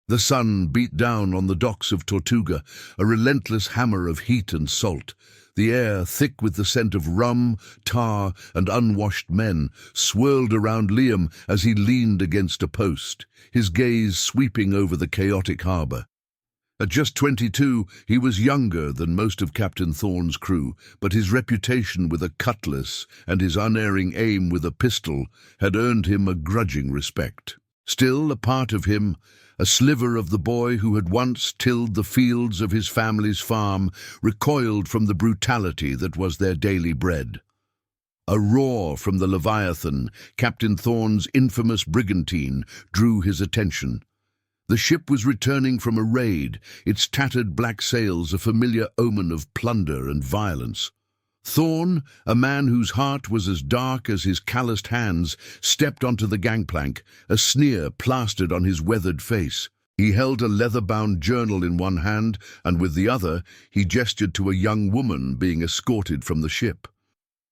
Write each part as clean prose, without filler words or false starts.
The sun beat down on the docks of Tortuga, a relentless hammer of heat and salt. The air, thick with the scent of rum, tar, and unwashed men, swirled around Liam as he leaned against a post, his gaze sweeping over the chaotic harbour. At just 22, he was younger than most of Captain Thorne's crew, but his reputation with a cutlass and his unerring aim with a pistol had earned him a grudging respect. Still, a part of him, a sliver of the boy who had once tilled the fields of his family's farm, recoiled from the brutality that was their daily bread. A roar from the Leviathan, Captain Thorne's infamous brigantine, drew his attention. The ship was returning from a raid, its tattered black sails a familiar omen of plunder and violence. Thorne, a man whose heart was as dark as his calloused hands, stepped onto the gangplank, a sneer plastered on his weathered face. He held a leather-bound journal in one hand, and with the other he gestured to a young woman being escorted from the ship.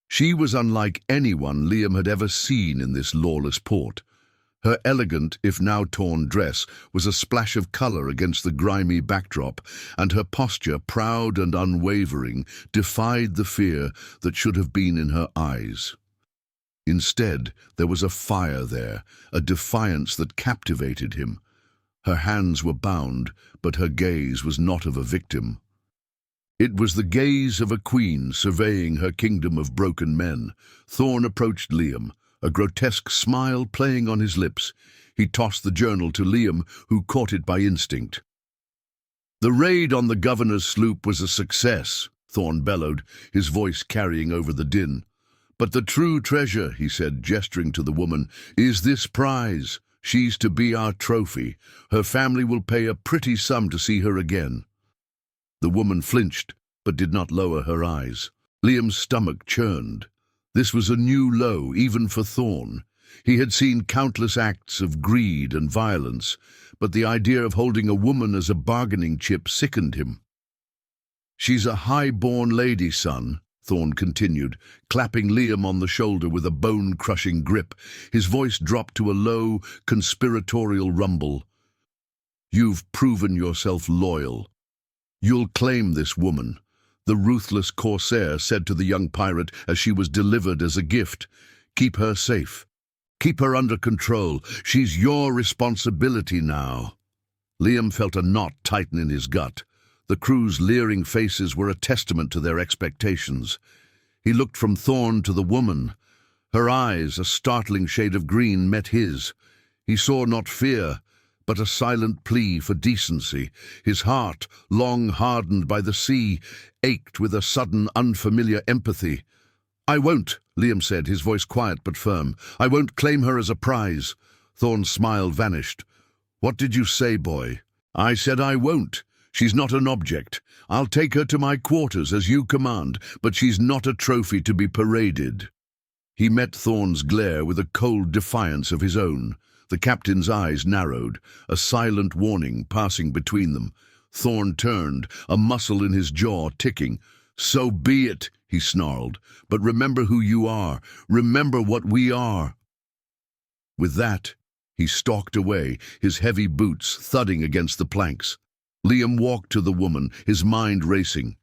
She was unlike anyone Liam had ever seen in this lawless port. Her elegant, if now torn, dress was a splash of colour against the grimy backdrop, and her posture, proud and unwavering, defied the fear that should have been in her eyes. Instead, there was a fire there, a defiance that captivated him. Her hands were bound, but her gaze was not of a victim. It was the gaze of a queen surveying her kingdom of broken men. Thorne approached Liam, a grotesque smile playing on his lips. He tossed the journal to Liam, who caught it by instinct. "The raid on the governor's sloop was a success," Thorne bellowed, his voice carrying over the din. "But the true treasure," he said, gesturing to the woman, "is this prize. She's to be our trophy. Her family will pay a pretty sum to see her again." The woman flinched, but did not lower her eyes. Liam's stomach churned. This was a new low, even for Thorne. He had seen countless acts of greed and violence, but the idea of holding a woman as a bargaining chip sickened him. "She's a high-born lady, son," Thorne continued, clapping Liam on the shoulder with a bone-crushing grip. His voice dropped to a low, conspiratorial rumble. "You've proven yourself loyal. You'll claim this woman," the Ruthless Corsair said to the young pirate as she was delivered as a gift. "Keep her safe. Keep her under control. She's your responsibility now." Liam felt a knot tighten in his gut. The crew's leering faces were a testament to their expectations. He looked from Thorne to the woman. Her eyes, a startling shade of green, met his. He saw not fear, but a silent plea for decency. His heart, long hardened by the sea, ached with a sudden, unfamiliar empathy. "I won't," Liam said, his voice quiet but firm. "I won't claim her as a prize." Thorne's smile vanished. "What did you say, boy?" "I said I won't. She's not an object. I'll take her to my quarters as you command, but she's not a trophy to be paraded." He met Thorne's glare with a cold defiance of his own. The captain's eyes narrowed, a silent warning passing between them. Thorne turned, a muscle in his jaw ticking. "So be it," he snarled, "but remember who you are. Remember what we are." With that, he stalked away, his heavy boots thudding against the planks. Liam walked to the woman, his mind racing.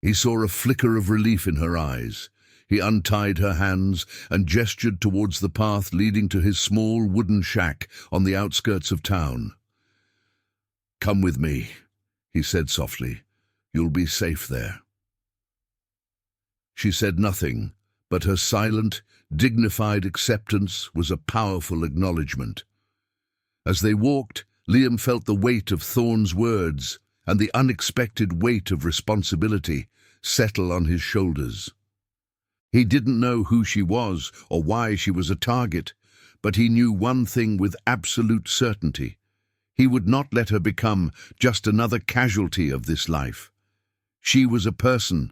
He saw a flicker of relief in her eyes. He untied her hands and gestured towards the path leading to his small wooden shack on the outskirts of town. "Come with me," he said softly. "You'll be safe there." She said nothing, but her silent, dignified acceptance was a powerful acknowledgement. As they walked, Liam felt the weight of Thorne's words and the unexpected weight of responsibility settle on his shoulders. He didn't know who she was or why she was a target, but he knew one thing with absolute certainty. He would not let her become just another casualty of this life. She was a person,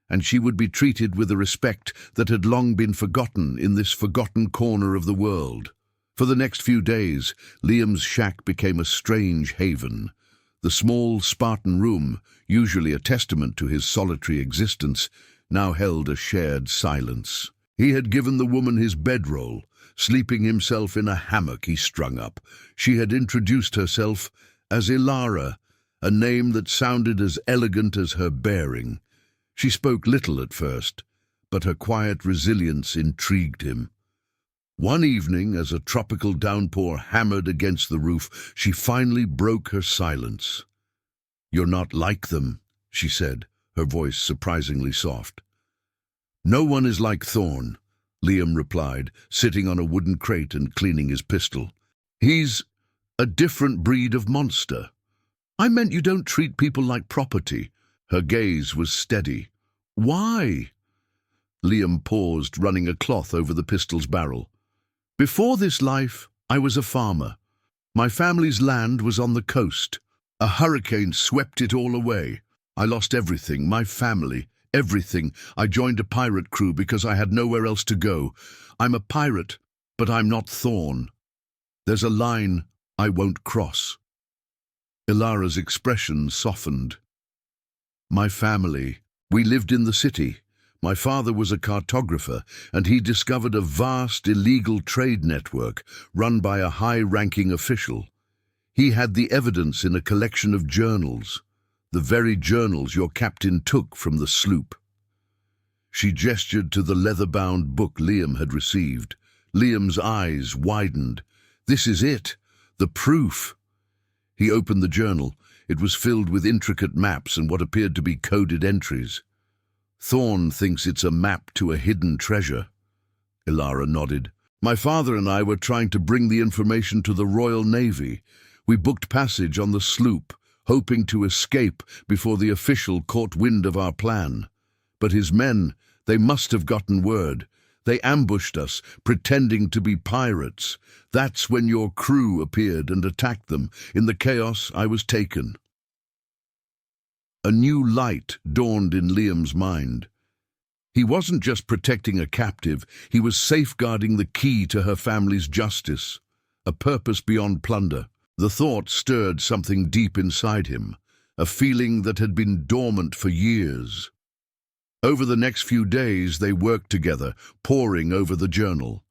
and she would be treated with a respect that had long been forgotten in this forgotten corner of the world. For the next few days, Liam's shack became a strange haven. The small Spartan room, usually a testament to his solitary existence, now held a shared silence. He had given the woman his bedroll, sleeping himself in a hammock he strung up. She had introduced herself as Ilara, a name that sounded as elegant as her bearing. She spoke little at first, but her quiet resilience intrigued him. One evening, as a tropical downpour hammered against the roof, she finally broke her silence. "You're not like them," she said, her voice surprisingly soft. "No one is like Thorn," Liam replied, sitting on a wooden crate and cleaning his pistol. "He's a different breed of monster." "I meant you don't treat people like property." Her gaze was steady. "Why?" Liam paused, running a cloth over the pistol's barrel. "Before this life, I was a farmer. My family's land was on the coast. A hurricane swept it all away. I lost everything, my family, everything. I joined a pirate crew because I had nowhere else to go. I'm a pirate, but I'm not Thorn. There's a line I won't cross." Ilara's expression softened. "My family. We lived in the city. My father was a cartographer, and he discovered a vast illegal trade network run by a high-ranking official. He had the evidence in a collection of journals, the very journals your captain took from the sloop." She gestured to the leather-bound book Liam had received. Liam's eyes widened. "This is it, the proof." He opened the journal. It was filled with intricate maps and what appeared to be coded entries. "Thorn thinks it's a map to a hidden treasure." Ilara nodded. "My father and I were trying to bring the information to the Royal Navy. We booked passage on the sloop, hoping to escape before the official caught wind of our plan. But his men, they must have gotten word. They ambushed us, pretending to be pirates. That's when your crew appeared and attacked them. In the chaos, I was taken." A new light dawned in Liam's mind. He wasn't just protecting a captive, he was safeguarding the key to her family's justice, a purpose beyond plunder. The thought stirred something deep inside him, a feeling that had been dormant for years. Over the next few days, they worked together, poring over the journal.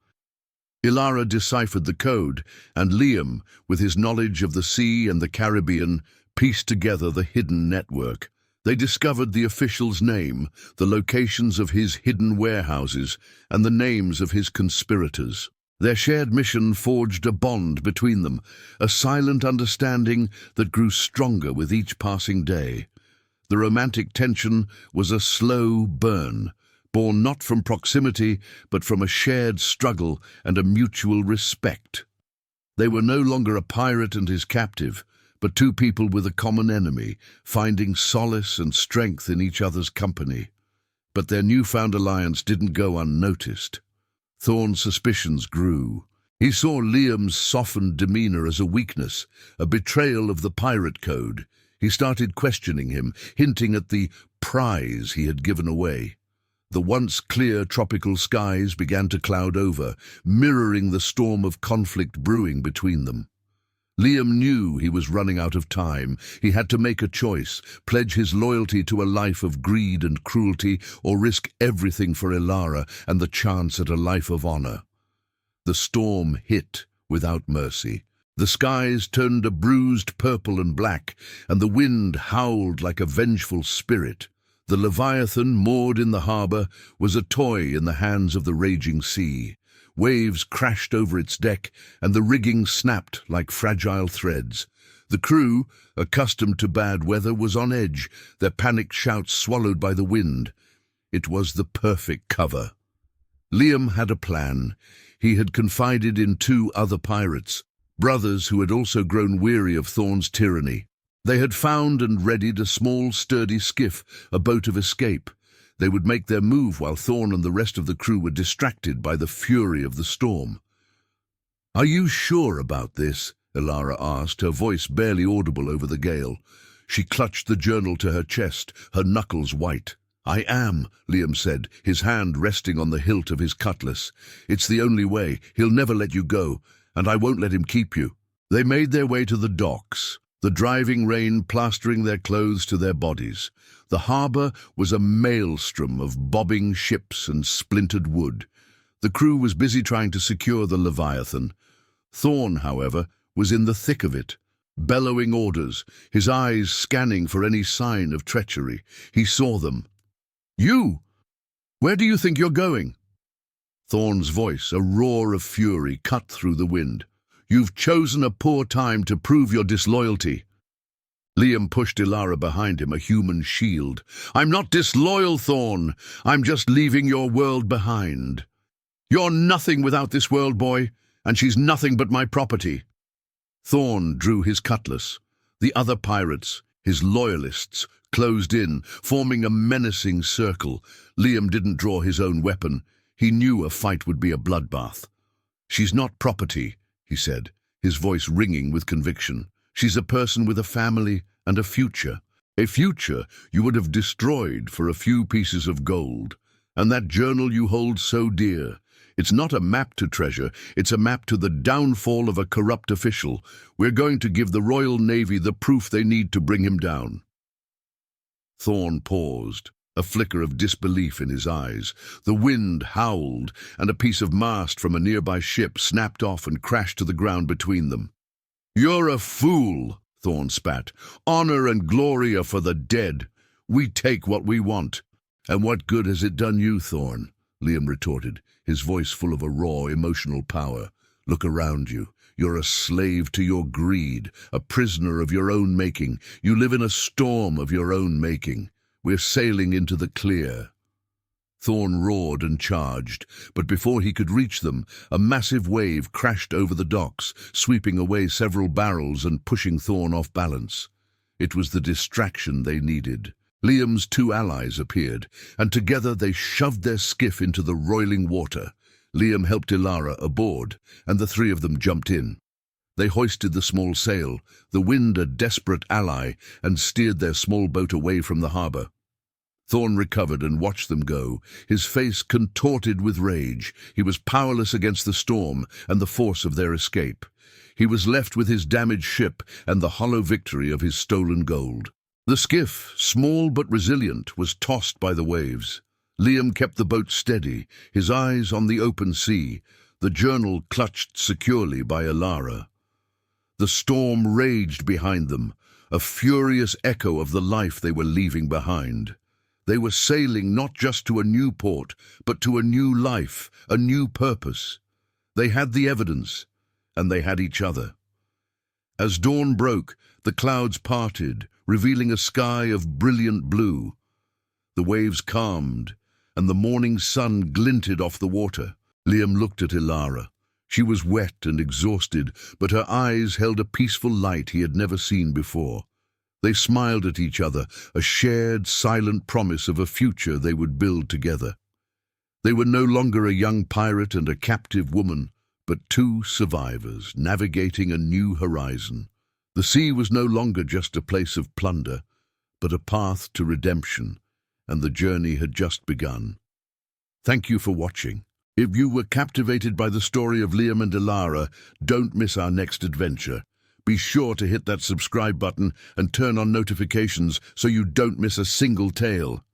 Ilara deciphered the code, and Liam, with his knowledge of the sea and the Caribbean, pieced together the hidden network. They discovered the official's name, the locations of his hidden warehouses, and the names of his conspirators. Their shared mission forged a bond between them, a silent understanding that grew stronger with each passing day. The romantic tension was a slow burn, born not from proximity, but from a shared struggle and a mutual respect. They were no longer a pirate and his captive, but two people with a common enemy, finding solace and strength in each other's company. But their newfound alliance didn't go unnoticed. Thorn's suspicions grew. He saw Liam's softened demeanor as a weakness, a betrayal of the pirate code. He started questioning him, hinting at the prize he had given away. The once clear tropical skies began to cloud over, mirroring the storm of conflict brewing between them. Liam knew he was running out of time. He had to make a choice, pledge his loyalty to a life of greed and cruelty, or risk everything for Ilara and the chance at a life of honor. The storm hit without mercy. The skies turned a bruised purple and black, and the wind howled like a vengeful spirit. The Leviathan, moored in the harbor, was a toy in the hands of the raging sea. Waves crashed over its deck, and the rigging snapped like fragile threads. The crew, accustomed to bad weather, was on edge, their panicked shouts swallowed by the wind. It was the perfect cover. Liam had a plan. He had confided in two other pirates, brothers who had also grown weary of Thorn's tyranny. They had found and readied a small, sturdy skiff, a boat of escape. They would make their move while Thorn and the rest of the crew were distracted by the fury of the storm. "Are you sure about this?" Ilara asked, her voice barely audible over the gale. She clutched the journal to her chest, her knuckles white. "I am," Liam said, his hand resting on the hilt of his cutlass. "It's the only way. He'll never let you go, and I won't let him keep you." They made their way to the docks, the driving rain plastering their clothes to their bodies. The harbor was a maelstrom of bobbing ships and splintered wood. The crew was busy trying to secure the Leviathan. Thorn, however, was in the thick of it. bellowing orders, his eyes scanning for any sign of treachery. He saw them. "You! Where do you think you're going?" Thorn's voice, a roar of fury, cut through the wind. "You've chosen a poor time to prove your disloyalty." Liam pushed Ilara behind him, a human shield. "I'm not disloyal, Thorn. I'm just leaving your world behind. You're nothing without this world, boy, and she's nothing but my property." Thorn drew his cutlass. The other pirates, his loyalists, closed in, forming a menacing circle. Liam didn't draw his own weapon. He knew a fight would be a bloodbath. "She's not property," he said, his voice ringing with conviction. "She's a person with a family and a future you would have destroyed for a few pieces of gold. And that journal you hold so dear, it's not a map to treasure, it's a map to the downfall of a corrupt official. We're going to give the Royal Navy the proof they need to bring him down." Thorn paused, a flicker of disbelief in his eyes. The wind howled, and a piece of mast from a nearby ship snapped off and crashed to the ground between them. "You're a fool," Thorn spat. "Honor and glory are for the dead. We take what we want." "And what good has it done you, Thorn?" Liam retorted, his voice full of a raw, emotional power. "Look around you. You're a slave to your greed, a prisoner of your own making. You live in a storm of your own making. We're sailing into the clear." Thorn roared and charged, but before he could reach them, a massive wave crashed over the docks, sweeping away several barrels and pushing Thorn off balance. It was the distraction they needed. Liam's two allies appeared, and together they shoved their skiff into the roiling water. Liam helped Ilara aboard, and the three of them jumped in. They hoisted the small sail, the wind a desperate ally, and steered their small boat away from the harbour. Thorn recovered and watched them go, his face contorted with rage. He was powerless against the storm and the force of their escape. He was left with his damaged ship and the hollow victory of his stolen gold. The skiff, small but resilient, was tossed by the waves. Liam kept the boat steady, his eyes on the open sea, the journal clutched securely by Ilara. The storm raged behind them, a furious echo of the life they were leaving behind. They were sailing not just to a new port, but to a new life, a new purpose. They had the evidence, and they had each other. As dawn broke, the clouds parted, revealing a sky of brilliant blue. The waves calmed, and the morning sun glinted off the water. Liam looked at Ilara. She was wet and exhausted, but her eyes held a peaceful light he had never seen before. They smiled at each other, a shared, silent promise of a future they would build together. They were no longer a young pirate and a captive woman, but two survivors navigating a new horizon. The sea was no longer just a place of plunder, but a path to redemption, and the journey had just begun. Thank you for watching. If you were captivated by the story of Liam and Ilara, don't miss our next adventure. Be sure to hit that subscribe button and turn on notifications so you don't miss a single tale.